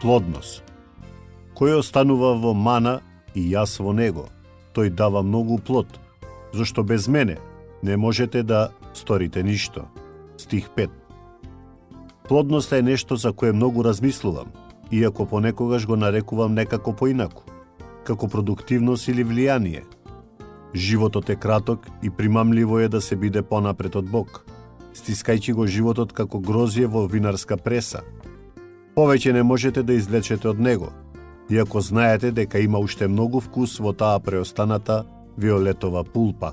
Плодност. Кој останува во мана и јас во него, тој дава многу плод, зашто без мене не можете да сторите ништо. Стих 5. Плодноста е нешто за кое многу размислувам, иако понекогаш го нарекувам некако поинаку, како продуктивност или влијание. Животот е краток и примамливо е да се биде понапред од Бог, стискајќи го животот како грозје во винарска преса. Повеќе не можете да извлечете од него, иако знаете дека има уште многу вкус во таа преостаната виолетова пулпа.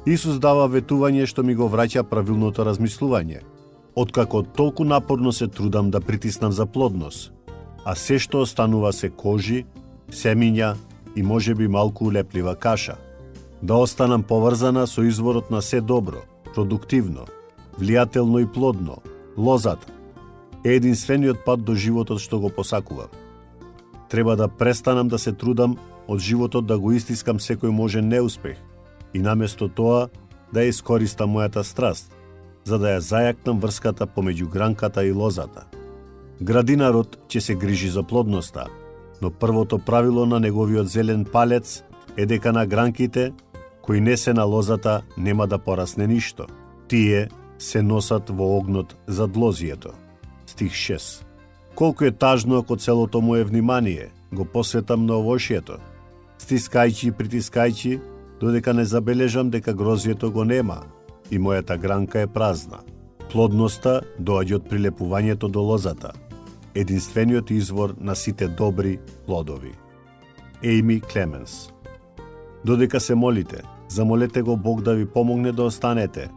Исус дава ветување што ми го враќа правилното размислување. Откако толку напорно се трудам да притиснам за плодност, а се што останува се кожи, семиња и можеби малку улеплива каша. Да останам поврзана со изворот на се добро, продуктивно, влијателно и плодно, лозата, е единствениот пат до животот што го посакувам. Треба да престанам да се трудам од животот да го истискам секој можен неуспех и наместо тоа да ја искористам мојата страст, за да ја зајакнам врската помеѓу гранката и лозата. Градинарот ќе се грижи за плодноста, но првото правило на неговиот зелен палец е дека на гранките кои не се на лозата нема да порасне ништо. Тие се носат во огнот за длозието. Стих 6. Колку е тажно ако целото моje внимание го посветам на овошјето, стискајќи и притискајќи, додека не забележам дека грозјето го нема и мојата гранка е празна. Плодноста доаѓа од прилепувањето до лозата, единствениот извор на сите добри плодови. Ејми Клеменс. Додека се молите, замолете го Бог да ви помогне да останете,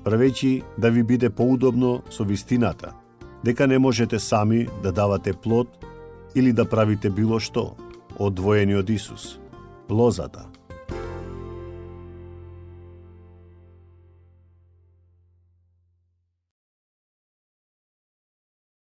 правејќи да ви биде поудобно со вистината, дека не можете сами да давате плод или да правите било што, одвоени од Исус, лозата.